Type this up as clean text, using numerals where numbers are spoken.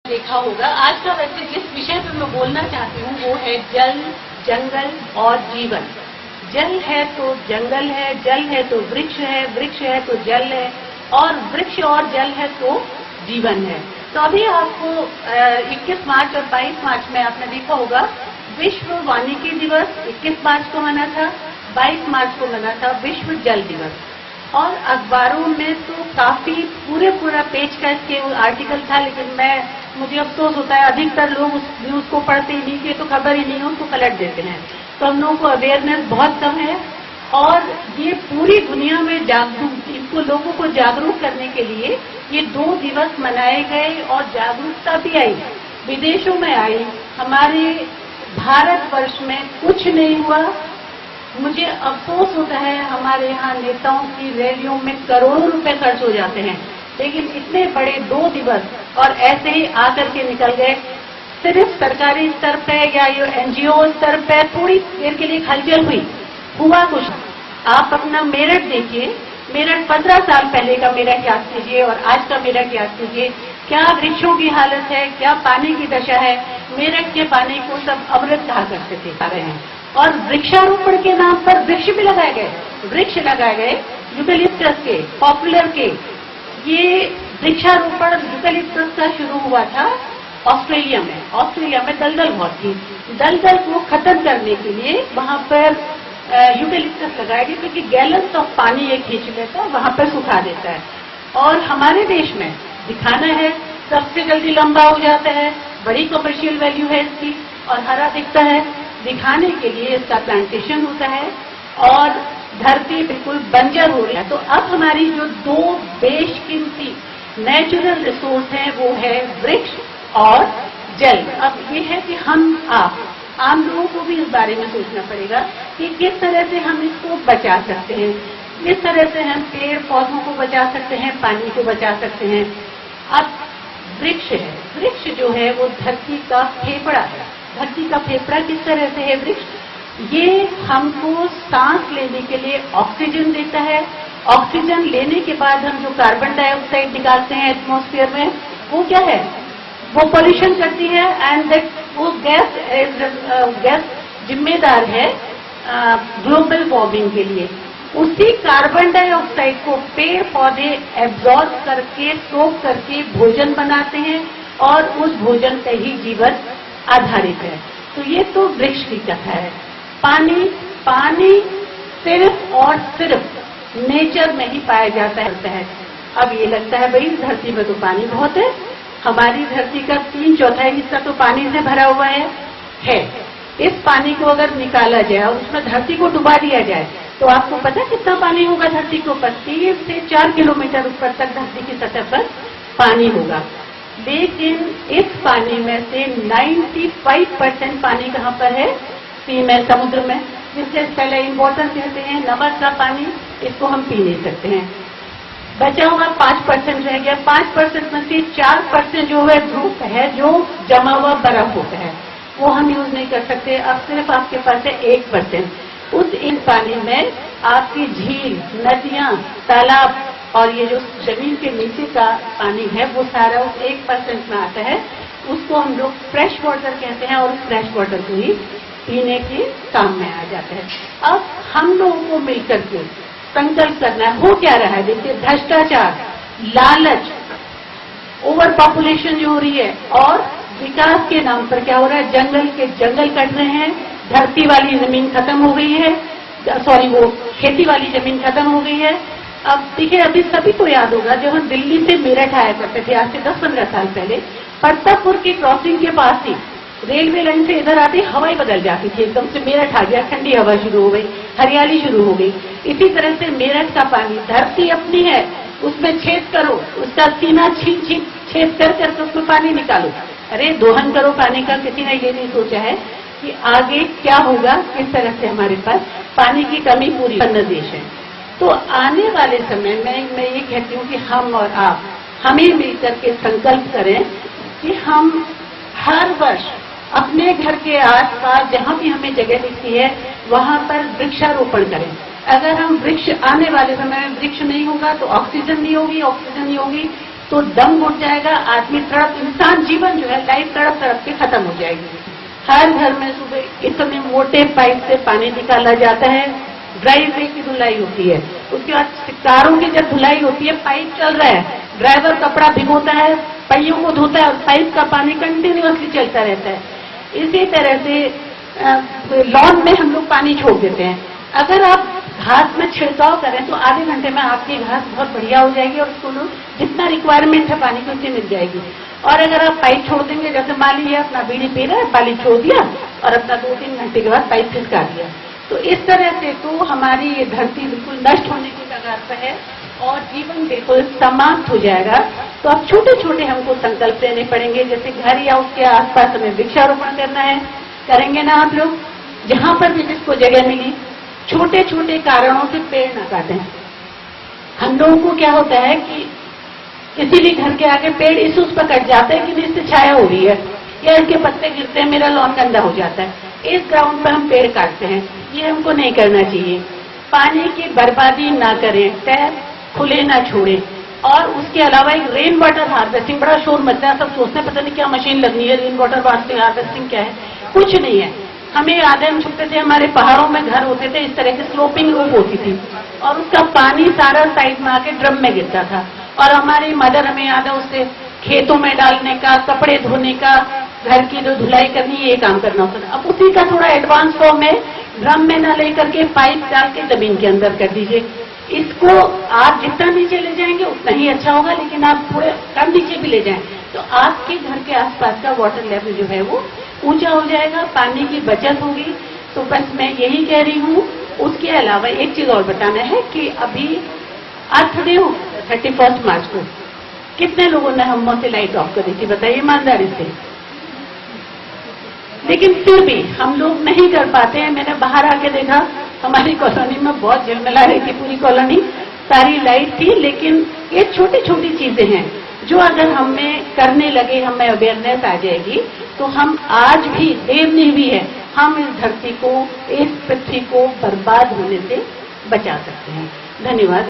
देखा होगा। आज का वैसे जिस विषय पर मैं बोलना चाहती हूँ वो है जल, जंगल और जीवन। जल है तो जंगल है, जल है तो वृक्ष है, वृक्ष है तो जल है, और वृक्ष और जल है तो जीवन है। तो अभी आपको 21 मार्च और 22 मार्च में आपने देखा होगा विश्व वानिकी दिवस 21 मार्च को मना था, 22 मार्च को मना था विश्व जल दिवस। और अखबारों में तो काफी पूरा पेज का इसके आर्टिकल था, लेकिन मुझे अफसोस होता है अधिकतर लोग उस न्यूज को पढ़ते ही नहीं, तो खबर ही नहीं है, उसको पलट देते हैं। तो हम लोगों को अवेयरनेस बहुत कम है, और ये पूरी दुनिया में इसको लोगों को जागरूक करने के लिए ये 2 दिवस मनाए गए और जागरूकता भी आई, विदेशों में आई। हमारे भारतवर्ष में कुछ नहीं हुआ। मुझे अफसोस होता है हमारे यहाँ नेताओं की रैलियों में करोड़ों रुपए खर्च हो जाते हैं, लेकिन इतने बड़े 2 दिवस और ऐसे ही आकर के निकल गए। सिर्फ सरकारी स्तर पे या ये एनजीओ स्तर पे थोड़ी देर के लिए हलचल हुई, हुआ कुछ। आप अपना मेरठ देखिए, मेरठ 15 साल पहले का मेरठ याद कीजिए और आज का मेरठ याद कीजिए, क्या वृक्षों की हालत है, क्या पानी की दशा है। मेरठ के पानी को सब अमृत कहा करते थे, खा रहे हैं। और वृक्षारोपण के नाम पर वृक्ष भी लगाए गए, वृक्ष लगाए गए यूकेलिप्टस के, पॉपुलर के। ये वृक्षारोपण यूकेलिप्टस का शुरू हुआ था ऑस्ट्रेलिया में। ऑस्ट्रेलिया में दलदल बहुत थी, दलदल को खत्म करने के लिए वहां पर यूकेलिप्टस लगाया गया, क्योंकि गैलन्स ऑफ पानी ये खींच लेता है, वहां पर सुखा देता है। और हमारे देश में दिखाना है, सबसे जल्दी लंबा हो जाता है, बड़ी कमर्शियल वैल्यू है इसकी, और हरा दिखता है। दिखाने के लिए इसका प्लांटेशन होता है और धरती बिल्कुल बंजर हो रही है। तो अब हमारी जो 2 बेशकीमती नेचुरल रिसोर्स हैं वो है वृक्ष और जल। अब ये है कि आम लोगों को भी इस बारे में सोचना पड़ेगा कि किस तरह से हम इसको बचा सकते हैं, किस तरह से हम पेड़ पौधों को बचा सकते हैं, पानी को बचा सकते हैं। अब वृक्ष है, वृक्ष जो है वो धरती का फेफड़ा है। धरती का फेफड़ा किस तरह से है वृक्ष? ये हमको सांस लेने के लिए ऑक्सीजन देता है। ऑक्सीजन लेने के बाद हम जो कार्बन डाइऑक्साइड निकालते हैं एटमॉस्फेयर में, वो क्या है? वो पॉल्यूशन करती है, एंड दैट वो गैस जिम्मेदार है ग्लोबल वार्मिंग के लिए। उसी कार्बन डाइऑक्साइड को पेड़ पौधे एब्जॉर्ब करके, सोख करके भोजन बनाते हैं, और उस भोजन पे ही जीवन आधारित है। तो ये तो वृक्ष की कथा है। पानी सिर्फ और सिर्फ नेचर में ही पाया जाता है। अब ये लगता है भाई धरती में तो पानी बहुत है, हमारी धरती का 3/4 हिस्सा तो पानी से भरा हुआ है। इस पानी को अगर निकाला जाए और उसमें धरती को डुबा दिया जाए, तो आपको पता कितना पानी होगा धरती के ऊपर? 3 से 4 किलोमीटर ऊपर तक धरती की सतह पर पानी होगा। लेकिन इस पानी में से 95% पानी कहाँ पर है? सी में, समुद्र में, जिसे सैलाइन वाटर कहते हैं, नमक का पानी। इसको हम पी नहीं सकते हैं। बचा हुआ 5% रह गया। 5% में से 4% जो है धूप है, जो जमा हुआ बर्फ होता है, वो हम यूज नहीं कर सकते। अब सिर्फ आपके पास है 1%। उस इन पानी में आपकी झील, नदियां, तालाब और ये जो जमीन के नीचे का पानी है, वो सारा उस 1% में आता है। उसको हम लोग फ्रेश वाटर कहते हैं, और उस फ्रेश वाटर को ही पीने के काम में आ जाता है। अब हम लोगों को मिलकर के संकल्प करना है। हो क्या रहा है? देखिए, भ्रष्टाचार, लालच, ओवर पॉपुलेशन जो हो रही है, और विकास के नाम पर क्या हो रहा है? जंगल कट रहे हैं, धरती वाली जमीन खत्म हो गई है, वो खेती वाली जमीन खत्म हो गई है। अब देखिए, अभी सभी को याद होगा जब हम दिल्ली से मेरठ आया करते थे आज से 10-15 साल पहले, परतापुर की क्रॉसिंग के पास ही रेलवे लाइन से इधर आती हवा ही बदल जाती थी, एकदम से मेरठ आ गया, ठंडी हवा शुरू हो गई, हरियाली शुरू हो गई। इसी तरह से मेरठ का पानी, धरती अपनी है, उसमें छेद करो, उसका सीना छेद कर उसमें पानी निकालो। अरे दोहन करो पानी का। किसी ने ये नहीं सोचा है कि आगे क्या होगा, किस तरह से हमारे पास पानी की कमी पूरी देश है। तो आने वाले समय में मैं ये कहती हूँ कि हम और आप हमें मिलकर के संकल्प करें कि हम हर वर्ष अपने घर के आसपास जहाँ भी हमें जगह दिखती है वहाँ पर वृक्षारोपण करें। अगर हम वृक्ष, आने वाले समय में वृक्ष नहीं होगा तो ऑक्सीजन नहीं होगी, ऑक्सीजन नहीं होगी तो दम घुट जाएगा, आदमी तड़प, इंसान जीवन जो पाइप तड़प तड़प के खत्म हो जाएगी। हर घर में सुबह इतने मोटे पाइप से पानी निकाला जाता है, ड्राइववे की धुलाई होती है, उसके बाद कारों की जब धुलाई होती है, पाइप चल रहा है, ड्राइवर कपड़ा भिगोता है, पहियों को धोता है और पाइप का पानी कंटिन्यूअसली चलता रहता है। इसी तरह से लॉन में हम लोग पानी छोड़ देते हैं। अगर आप घास में छिड़काव करें तो आधे घंटे में आपकी घास बहुत बढ़िया हो जाएगी और उसको जितना रिक्वायरमेंट है पानी की उतनी मिल जाएगी। और अगर आप पाइप छोड़ देंगे, जैसे मान लीजिए अपना बीड़ी पी रहा है, पानी छोड़ दिया और अपना 2-3 घंटे के बाद पाइप खिसका दिया, तो इस तरह से तो हमारी ये धरती बिल्कुल नष्ट होने की कगार पर है और जीवन बिल्कुल समाप्त हो जाएगा। तो अब छोटे छोटे हमको संकल्प लेने पड़ेंगे, जैसे घर या उसके आसपास हमें वृक्षारोपण करना है, करेंगे ना आप लोग? जहां पर भी जिसको जगह मिली, छोटे छोटे कारणों से पेड़ न काटें। हम लोगों को क्या होता है कि किसी भी घर के आगे पेड़ इस उस पर कट जाता है कि इससे छाया हो रही है या इसके पत्ते गिरते हैं, मेरा लॉन गंदा हो जाता है, इस ग्राउंड पर हम पेड़ काटते हैं। ये हमको नहीं करना चाहिए। पानी की बर्बादी ना करें, टैप खुले ना छोड़ें। और उसके अलावा एक रेन वाटर हार्वेस्टिंग, बड़ा शोर मचता है, सब सोचते हैं पता नहीं क्या मशीन लगनी है, रेन वाटर हार्वेस्टिंग क्या है, कुछ नहीं है। हमें याद है, हम छुट्टे थे, हमारे पहाड़ों में घर होते थे, इस तरह की स्लोपिंग रूफ होती थी और उसका पानी सारा साइड में आके ड्रम में गिरता था और हमारी मदर, हमें याद है, उससे खेतों में डालने का, कपड़े धोने का, घर की जो धुलाई करनी, ये काम करना होता था। अब उसी का थोड़ा एडवांस फॉर्म में ड्रम में न लेकर के पाइप डाल के जमीन के अंदर कर दीजिए। इसको आप जितना नीचे ले जाएंगे उतना ही अच्छा होगा, लेकिन आप थोड़े कम नीचे भी ले जाएं तो आपके घर के आसपास का वाटर लेवल जो है वो ऊंचा हो जाएगा, पानी की बचत होगी। तो बस मैं यही कह रही हूँ। उसके अलावा एक चीज और बताना है कि अभी अर्थ डे 31 मार्च को कितने लोगों ने हम से लाइट ऑफ कर दी थी, बताइए ईमानदारी से? लेकिन फिर भी हम लोग नहीं कर पाते हैं। मैंने बाहर आके देखा, हमारी कॉलोनी में बहुत झिलमिला रही थी, पूरी कॉलोनी सारी लाइट थी। लेकिन ये छोटी छोटी चीजें हैं जो अगर हमें करने लगे, हमें अवेयरनेस आ जाएगी तो हम आज भी, देर नहीं भी है, हम इस धरती को, इस पृथ्वी को बर्बाद होने से बचा सकते हैं। धन्यवाद।